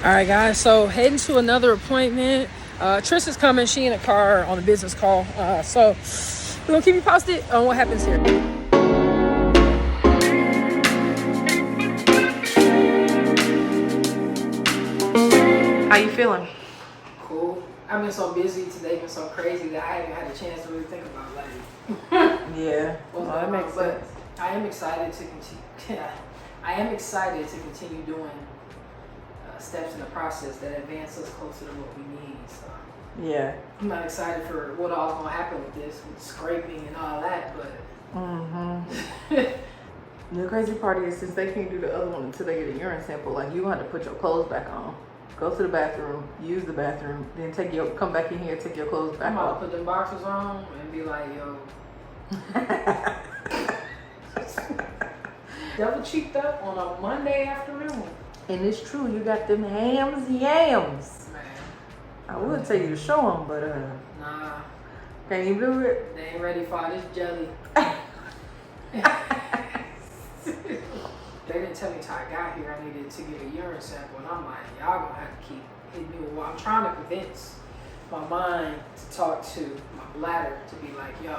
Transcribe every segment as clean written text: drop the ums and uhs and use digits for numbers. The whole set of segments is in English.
All right, guys, so heading to another appointment. Tristan's coming. She in a car on a business call. So we're going to keep you posted on what happens here. How you feeling? Cool. I've been so busy today, been so crazy that I haven't had a chance to really think about life. Yeah, well, that makes sense. I am excited to continue. I am excited to continue doing steps in the process that advance us closer to what we need. So yeah, I'm not excited for what all's gonna happen with this, with scraping and all that, but the crazy part is, since they can't do the other one until they get a urine sample, like you have to put your clothes back on, go to the bathroom, use the bathroom, then come back in here, take your clothes back off. Put them boxers on and be like, yo. Double cheeked up on a Monday afternoon. And it's true, you got them yams. Man. I would tell you to show them, but nah. Can't you do it? They ain't ready for all this jelly. They didn't tell me till I got here I needed to get a urine sample, and I'm like, y'all gonna have to keep hitting me with what I'm trying to convince my mind to talk to my bladder to be like, yo,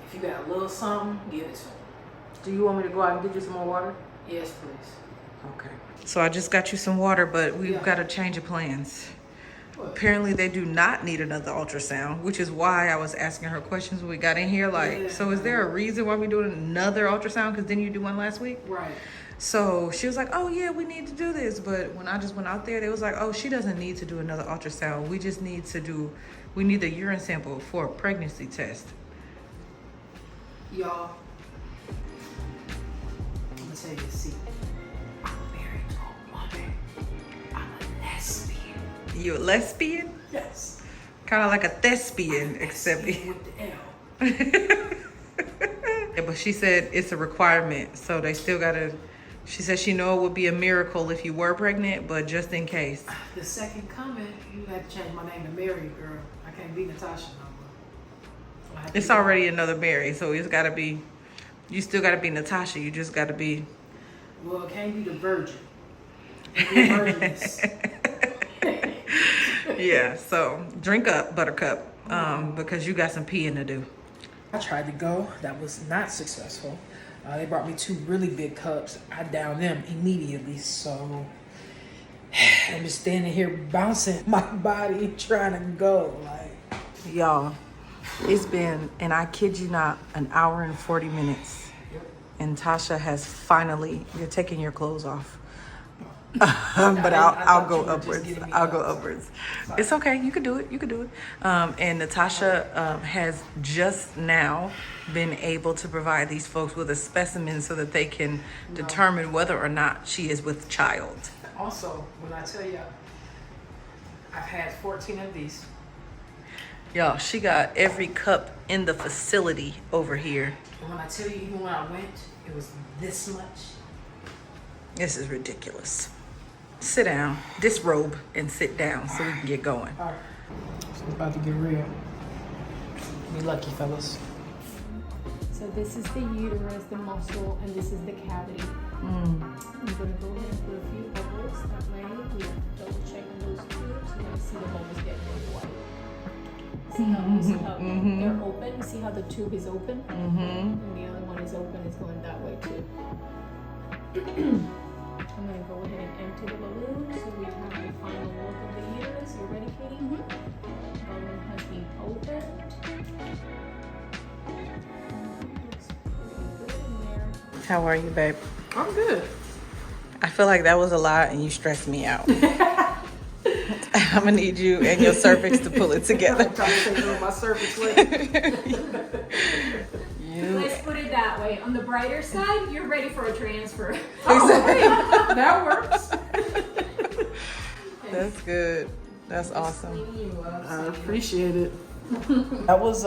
if you got a little something, give it to me. Do you want me to go out and get you some more water? Yes, please. Okay. So I just got you some water, but we've got to change of plans. What? Apparently they do not need another ultrasound, which is why I was asking her questions when we got in here. Like, so is there a reason why we're doing another ultrasound? Because didn't you do one last week? Right. So she was like, oh yeah, we need to do this. But when I just went out there, they was like, oh, she doesn't need to do another ultrasound. We just need we need the urine sample for a pregnancy test. Y'all, I'm gonna tell you a secret. I'm married to a woman. I'm a lesbian. You a lesbian? Yes. Kind of like a thespian, except with the L. Yeah, but she said it's a requirement, so they still gotta. She said she know it would be a miracle if you were pregnant, but just in case. The second comment, you have to change my name to Mary, girl. I can't be Natasha no more. So it's already another Mary, so it's gotta be. You still gotta be Natasha. You just gotta be. Well, it can't be the Virgin. Virginess. Yeah. So drink up, Buttercup, because you got some peeing to do. I tried to go. That was not successful. They brought me 2 really big cups. I downed them immediately. So I'm just standing here bouncing my body trying to go. Like, y'all, it's been, and I kid you not, an hour and 40 minutes. And Tasha has finally, you're taking your clothes off. But I'll go upwards. I'll go upwards. It's okay. You can do it. You can do it. And Natasha has just now been able to provide these folks with a specimen so that they can determine whether or not she is with child. Also, when I tell you, I've had 14 of these. Y'all, she got every cup in the facility over here. And when I tell you, even when I went, it was this much. This is ridiculous. Sit down, disrobe, and sit down so we can get going. All right. So it's about to get real. Be lucky, fellas. So this is the uterus, the muscle, and this is the cavity. I'm going to go ahead and put a few bubbles. That way we double check on those tubes. You're going to see the bubbles getting really white. See how they're open? See how the tube is open? And the other one is open. It's going that way too. I'm going to go ahead and empty the balloon so we have a final look of the uterus. You ready, Katie? The balloon has been opened. Looks pretty good in there. How are you, babe? I'm good. I feel like that was a lot and you stressed me out. I'm gonna need you and your cervix to pull it together. I'm trying to take my cervix leg. Let's put it that way. On the brighter side, you're ready for a transfer. Oh, hey, that works. That's good. That's awesome. I appreciate it. That was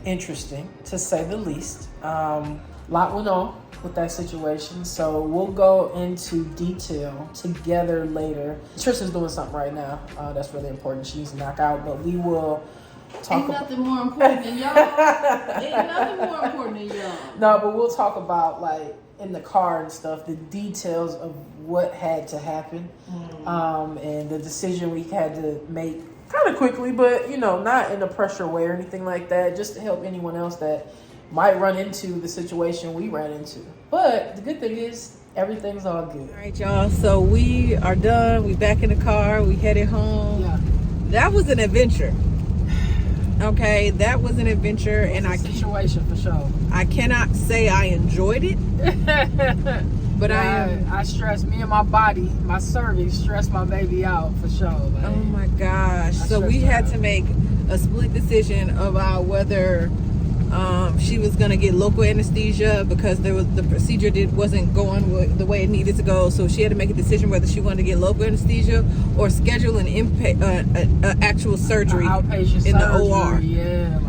interesting, to say the least. Lot went on with that situation, so we'll go into detail together later. Tristan's doing something right now that's really important. She's knocked out, but we will talk. Ain't nothing more important than y'all. Ain't nothing more important than y'all. No, but we'll talk about like in the car and stuff, the details of what had to happen, and the decision we had to make kind of quickly, but not in a pressure way or anything like that, just to help anyone else that might run into the situation we ran into. But the good thing is everything's all good. All right, y'all. So we are done. We back in the car. We headed home. Yeah. That was an adventure. Okay, that was an adventure, and a situation for sure. I cannot say I enjoyed it, but I stressed me and my body, my cervix stressed my baby out for sure. Like, oh my gosh! So we had to make a split decision about whether she was gonna get local anesthesia because the procedure wasn't going the way it needed to go. So she had to make a decision whether she wanted to get local anesthesia or schedule an actual surgery, outpatient in surgery, the OR. Yeah,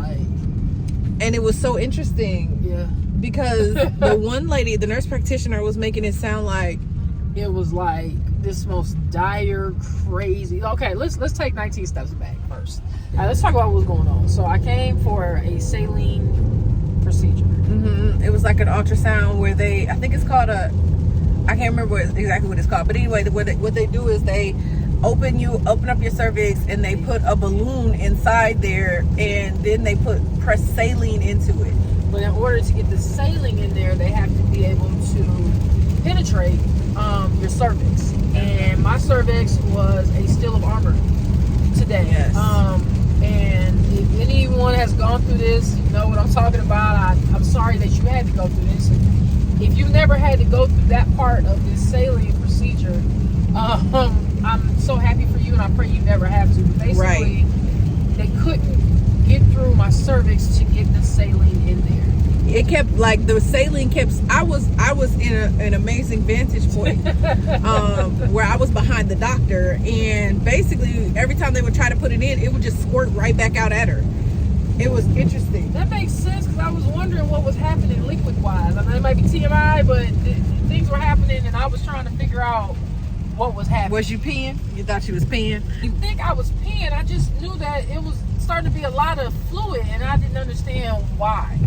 and it was so interesting. Yeah, because the one lady, the nurse practitioner, was making it sound like it was like this most dire, crazy. Okay, let's take 19 steps back first. All right, let's talk about what was going on. So I came for a saline procedure. It was like an ultrasound where I think it's called I can't remember exactly what it's called, but anyway, what they do is they open up your cervix and they put a balloon inside there, and then they press saline into it. But in order to get the saline in there, they have to be able to penetrate your cervix. And my cervix was a steel of armor today. Yes. And if anyone has gone through this, you know what I'm talking about. I'm sorry that you had to go through this. If you've never had to go through that part of this saline procedure, I'm so happy for you, and I pray you never have to. But basically, they couldn't get through my cervix to get the saline in there. It kept, like, the saline kept, I was in an amazing vantage point where I was behind the doctor, and basically every time they would try to put it in, it would just squirt right back out at her. It was interesting. That makes sense, because I was wondering what was happening liquid wise. I mean, it might be TMI, but things were happening, and I was trying to figure out what was happening. Was you peeing? You thought you was peeing? I didn't think I was peeing. I just knew that it was starting to be a lot of fluid, and I didn't understand why.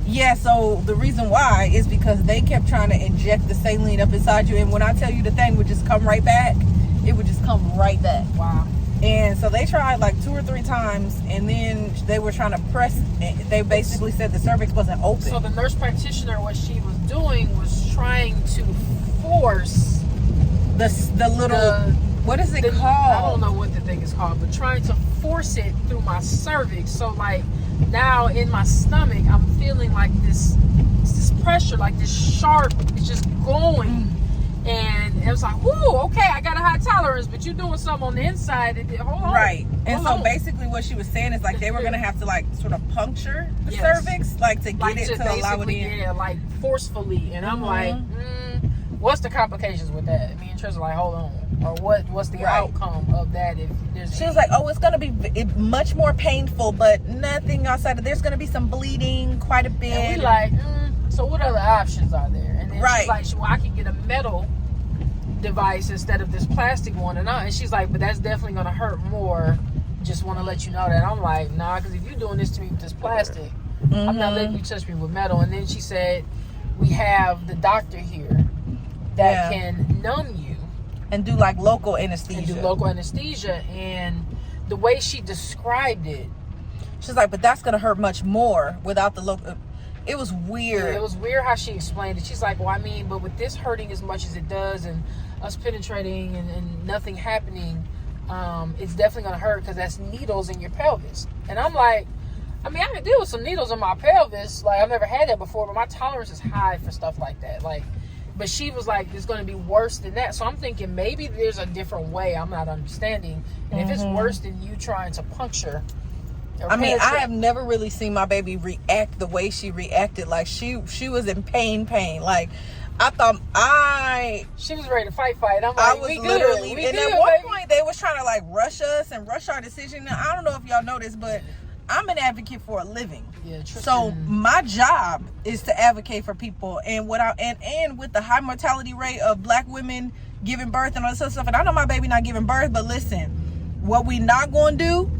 Yeah, so the reason why is because they kept trying to inject the saline up inside you, and when I tell you the thing would just come right back, it would just come right back. Wow. And so they tried like 2 or 3 times, and then they were trying to press, they basically said the cervix wasn't open. So the nurse practitioner, what she was doing was trying to force the little, what is it called? I don't know what the thing is called, but trying to force it through my cervix. So like now in my stomach, I'm feeling like this pressure, like this sharp, it's just going. And it was like, whoo, okay, I got a high tolerance, but you're doing something on the inside. Hold on. Right. And so basically what she was saying is like they were going to have to like sort of puncture the cervix, like to get it to allow it in. Yeah, like forcefully. And I'm like, what's the complications with that? Me and Trish are like, hold on. Or what's the outcome of that? If there's She was like, oh, it's going to be much more painful, but nothing outside of, there's going to be some bleeding quite a bit. And we like, so what other options are there? And then she's like, well, I can get a metal device instead of this plastic one. And she's like, but that's definitely going to hurt more. Just want to let you know that. I'm like, nah, because if you're doing this to me with this plastic, I'm not letting you touch me with metal. And then she said, we have the doctor here that can numb you. And do like local anesthesia. And the way she described it, she's like, but that's going to hurt much more without the local. It was weird. Yeah, it was weird how she explained it. She's like, well, I mean, but with this hurting as much as it does and us penetrating and nothing happening, it's definitely going to hurt because that's needles in your pelvis. And I'm like, I mean, I can deal with some needles in my pelvis. Like, I've never had that before, but my tolerance is high for stuff like that. Like, but she was like, it's going to be worse than that. So I'm thinking maybe there's a different way I'm not understanding. And if it's worse than you trying to puncture. I mean, I have never really seen my baby react the way she reacted. Like, she was in pain. Like, I thought she was ready to fight. I'm like, I was literally, and at one point they was trying to like rush us and rush our decision. Now, I don't know if y'all know this, but I'm an advocate for a living. Yeah, so my job is to advocate for people, and and with the high mortality rate of black women giving birth and all this other stuff, and I know my baby not giving birth, but listen, what we not going to do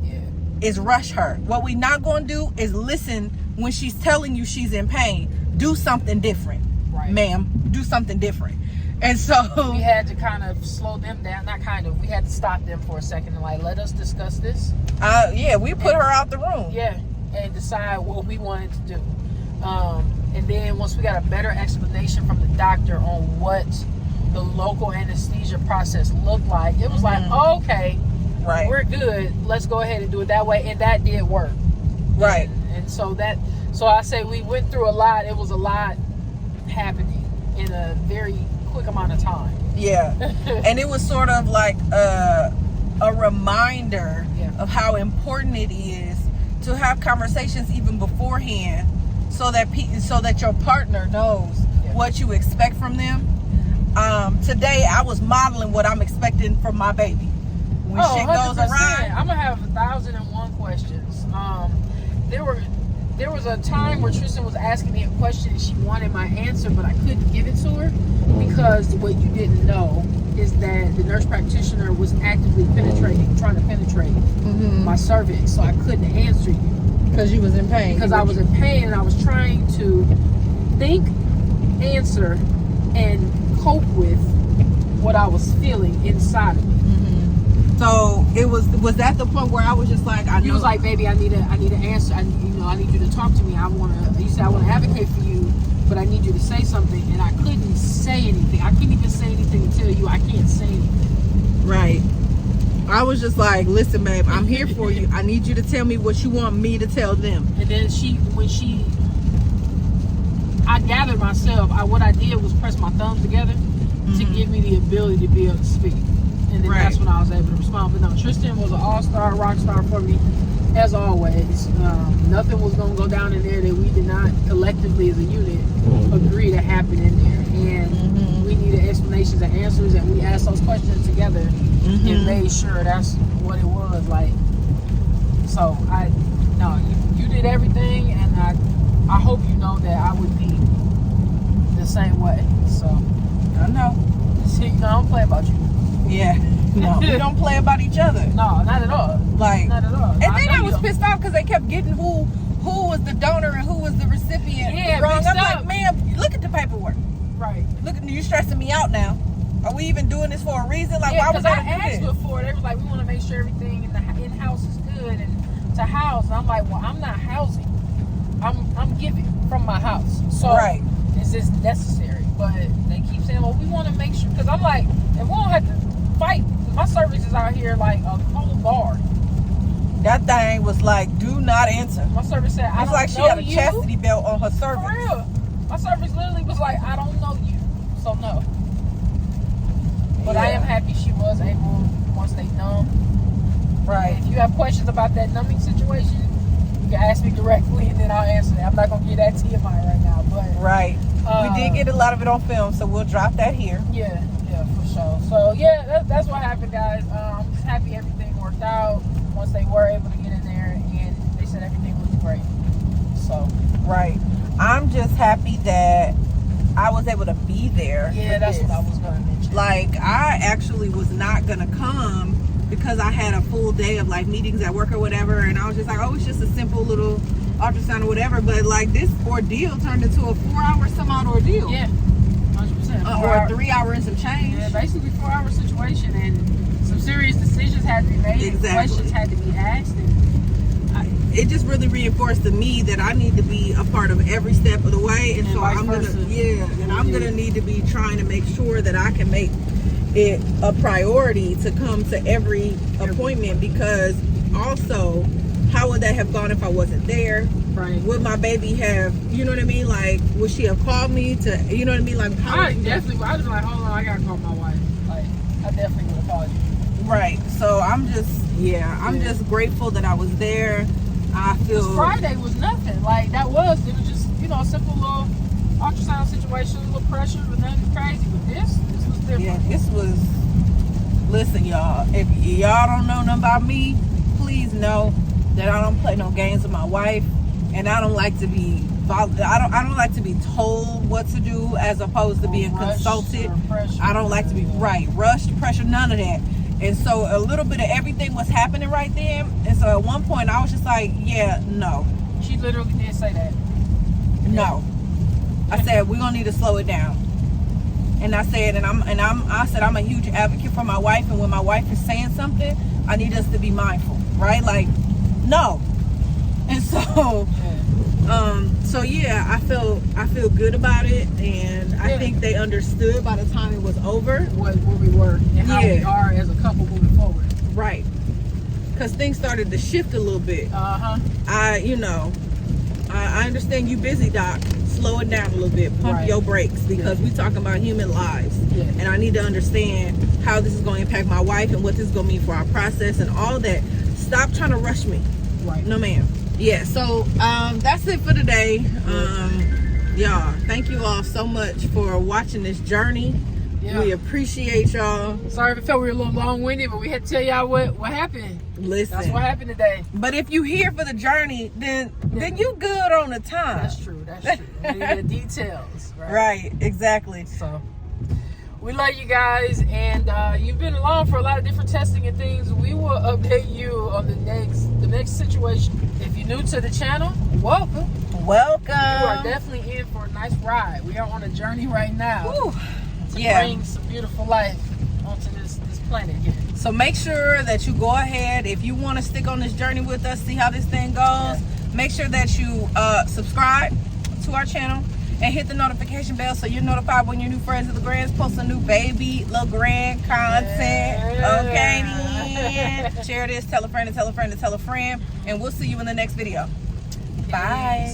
is rush her. What we not going to do is listen when she's telling you she's in pain, do something different, ma'am. Do something different. And so we had to kind of slow them down. Not kind of. We had to stop them for a second and like, let us discuss this. Yeah, we put her out the room. Yeah, and decide what we wanted to do. And then once we got a better explanation from the doctor on what the local anesthesia process looked like, it was like, oh, okay, we're good. Let's go ahead and do it that way. And that did work. Right. And so I say we went through a lot. It was a lot happening in a very quick amount of time. Yeah. And it was sort of like a reminder of how important it is to have conversations even beforehand, so that your partner knows what you expect from them. Today I was modeling what I'm expecting from my baby. When shit goes around, I'm gonna have 1,001 questions. There was a time where Tristan was asking me a question and she wanted my answer, but I couldn't give it to her because what you didn't know is that the nurse practitioner was actively trying to penetrate my cervix, so I couldn't answer you. Because you was in pain. Because I was in pain and I was trying to think, answer, and cope with what I was feeling inside of me. So it was that the point where I was just like, He was like, baby, I need an answer. I need you to talk to me. You said I want to advocate for you, but I need you to say something. And I couldn't say anything. I couldn't even say anything to tell you I can't say anything. Right. I was just like, listen, babe, I'm here for you. I need you to tell me what you want me to tell them. And then I gathered myself. What I did was press my thumbs together to give me the ability to be able to speak. And then that's when I was able to respond. But no, Tristan was an all-star, rock star for me, as always. Nothing was going to go down in there that we did not collectively as a unit agree to happen in there. And we needed explanations and answers, and we asked those questions together and made sure that's what it was like. So you did everything, and I hope you know that I would be the same way. So I know. I don't play about you. Yeah. No, we don't play about each other. No, not at all. Like, not at all. And then I was pissed off because they kept getting who was the donor and who was the recipient wrong. I'm like, ma'am, look at the paperwork. Right. Look at you stressing me out now. Are we even doing this for a reason? Like, why was I asked before? They was like, we want to make sure everything in the in-house is good and to house. And I'm like, well, I'm not housing. I'm giving from my house. So is this necessary? But they keep saying, well, we want to make sure, because I'm like, if we don't have to fight, my service is out here like a cold bar. That thing was like, do not answer. My service said, I don't know you. It's like she had a chastity belt on her cervix. For real. My service literally was like, I don't know you, so no. But I am happy she was able, once they numb. Right. If you have questions about that numbing situation, you can ask me directly and then I'll answer it. I'm not going to get that TMI right now, but... Right. We did get a lot of it on film, so we'll drop that here. Yeah, for sure. So, yeah, that's what happened, guys. I'm just happy everything worked out once they were able to get in there, and they said everything was great. So... Right. I'm just happy that I was able to be there. Yeah, that's what I was going to mention. Like, I actually was not going to come because I had a full day of, like, meetings at work or whatever, and I was just like, oh, it's just a simple little ultrasound or whatever, but, like, this ordeal turned into a 4-hour some odd ordeal. Yeah, 100%. Or a 3 hour and some change. Yeah, basically 4-hour situation, and some serious decisions had to be made. Exactly. Questions had to be asked, and it just really reinforced to me that I need to be a part of every step of the way, and so I'm gonna need to be trying to make sure that I can make it a priority to come to every appointment, because also, how would that have gone if I wasn't there? Right. Would my baby have, you know what I mean? Like, would she have called me to, you know what I mean? Like, I was like, hold on, I gotta call my wife. Like, I definitely would have called you. Right. So I'm just grateful that I was there. I feel Friday was nothing. Like, it was just, a simple little ultrasound situation, a little pressure, but nothing crazy. But this was different. Yeah, this was. Listen, y'all. If y'all don't know nothing about me, please know that I don't play no games with my wife, and I don't like to be. I don't like to be told what to do as opposed to being consulted. I don't like to be rushed, pressure, none of that. And so a little bit of everything was happening right then. And so at one point I was just like, yeah, no. She literally did say that. No. I said, we're gonna need to slow it down. And I said, I said I'm a huge advocate for my wife, and when my wife is saying something, I need us to be mindful, right? Like, no. And so so yeah, I feel good about it, and I think they understood by the time it was over where we were and how we are as a couple moving forward. Right. Because things started to shift a little bit. I understand you busy, Doc. Slow it down a little bit. Pump your brakes, because we talking about human lives. And I need to understand how this is going to impact my wife and what this is going to mean for our process and all that. Stop trying to rush me. Right. No, ma'am. Yeah, so that's it for today. Y'all, thank you all so much for watching this journey. We appreciate y'all. Sorry if it felt we were a little long-winded, but we had to tell y'all what happened. Listen, that's what happened today. But if you here for the journey, then you good on the time. That's true. We need the details. Right, exactly. So we love you guys, and you've been along for a lot of different testing and things. We will update you on the next situation. If you're new to the channel, welcome. You are definitely in for a nice ride. We are on a journey right now. Woo. To bring some beautiful life onto this planet here. So make sure that you go ahead, if you want to stick on this journey with us, see how this thing goes, make sure that you subscribe to our channel and hit the notification bell so you're notified when your new friends of Lagrande's post a new baby Lagrande content. Okay, then. Share this, tell a friend and tell a friend and tell a friend, and we'll see you in the next video. Bye.